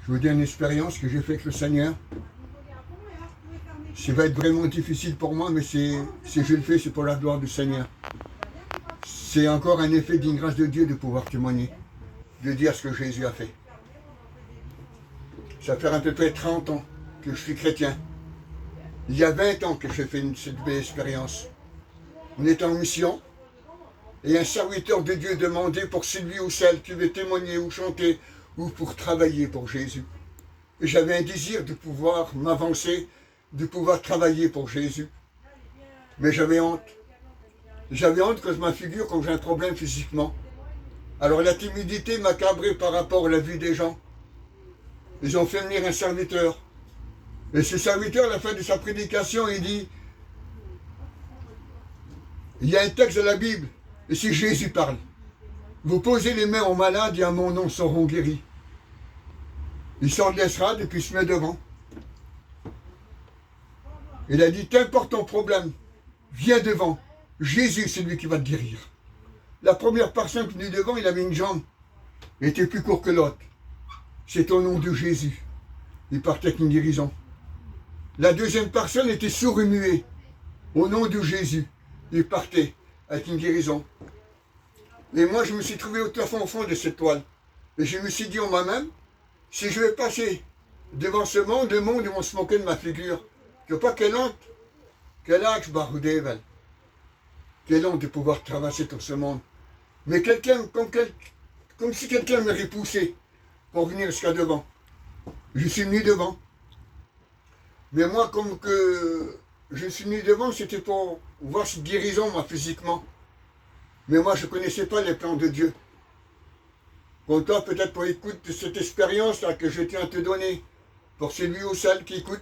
Je vous dis une expérience que j'ai faite avec le Seigneur. Ça va être vraiment difficile pour moi, mais si je le fais, c'est pour la gloire du Seigneur. C'est encore un effet d'une grâce de Dieu de pouvoir témoigner, de dire ce que Jésus a fait. Ça fait à peu près 30 ans que je suis chrétien. Il y a 20 ans que j'ai fait cette belle expérience. On était en mission, et un serviteur de Dieu demandait pour celui ou celle qui veut témoigner ou chanter, ou pour travailler pour Jésus. Et j'avais un désir de pouvoir m'avancer, de pouvoir travailler pour Jésus. Mais j'avais honte. J'avais honte que je m'affigure quand j'ai un problème physiquement. Alors la timidité m'a cabré par rapport à la vue des gens. Ils ont fait venir un serviteur. Et ce serviteur, à la fin de sa prédication, il dit, il y a un texte de la Bible, et si Jésus parle, vous posez les mains aux malades et à mon nom seront guéris. Il sort de l'estrade et puis il se met devant. Il a dit, qu'importe ton problème, viens devant. Jésus, c'est lui qui va te guérir. La première personne qui est venue devant, il avait une jambe. Il était plus court que l'autre. C'est au nom de Jésus. Il partait avec une guérison. La deuxième personne était sourd et muet. Au nom de Jésus, il partait avec une guérison. Et moi, je me suis trouvé au fond de cette toile. Et je me suis dit en moi-même, si je vais passer devant ce monde, le monde, ils vont se moquer de ma figure. Que pas quelle honte, quel âge, Baroudével. Quelle honte de pouvoir traverser tout ce monde. Mais quelqu'un, comme si quelqu'un m'aurait poussé pour venir jusqu'à devant. Je suis venu devant. Mais moi, comme que je suis venu devant, c'était pour voir cette guérison, moi, physiquement. Mais moi, je ne connaissais pas les plans de Dieu. Comme toi, peut-être pour écouter cette expérience-là que je tiens à te donner, pour celui ou celle qui écoute,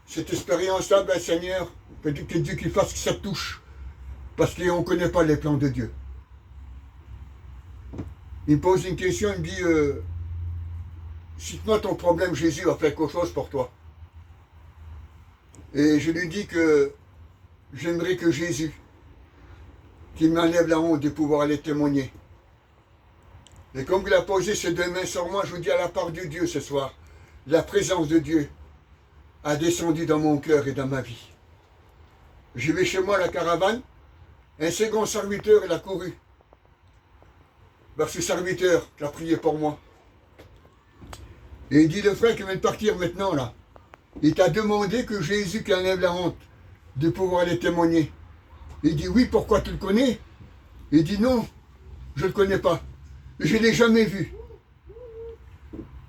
cette expérience-là, ben Seigneur, peut-être que Dieu qui fasse que ça te touche, parce qu'on ne connaît pas les plans de Dieu. Il me pose une question, il me dit, cite-moi ton problème, Jésus a fait quelque chose pour toi. Et je lui dis que j'aimerais que Jésus, qu'il m'enlève la honte de pouvoir aller témoigner. Et comme il a posé ses deux mains sur moi, je vous dis à la part de Dieu ce soir, la présence de Dieu a descendu dans mon cœur et dans ma vie. Je vais chez moi à la caravane, un second serviteur, il a couru vers ce serviteur qui a prié pour moi. Et il dit, le frère qui vient de partir maintenant là, il t'a demandé que Jésus qui enlève la honte de pouvoir aller témoigner. Il dit, oui, pourquoi tu le connais? Il dit, non, je ne le connais pas. Je ne l'ai jamais vu.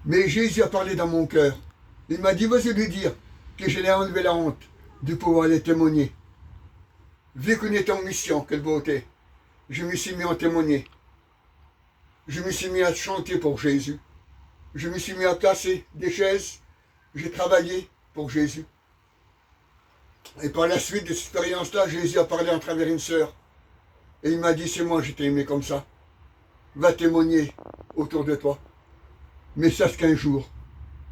Mais Jésus a parlé dans mon cœur. Il m'a dit, vas-y lui dire que je l'ai enlevé la honte de pouvoir aller témoigner. Vu qu'on est en mission, quelle beauté. Je me suis mis à témoigner. Je me suis mis à chanter pour Jésus. Je me suis mis à placer des chaises. J'ai travaillé pour Jésus. Et par la suite de cette expérience-là, Jésus a parlé en travers une sœur. Et il m'a dit, c'est moi, je t'ai aimé comme ça. Va témoigner autour de toi. Mais sache qu'un jour,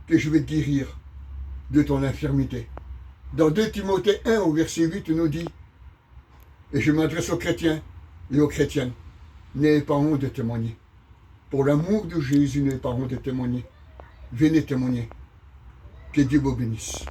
que je vais te guérir de ton infirmité. Dans 2 Timothée 1 au verset 8, il nous dit, et je m'adresse aux chrétiens et aux chrétiennes, n'ayez pas honte de témoigner. Pour l'amour de Jésus, n'ayez pas honte de témoigner. Venez témoigner. Que Dieu vous bénisse.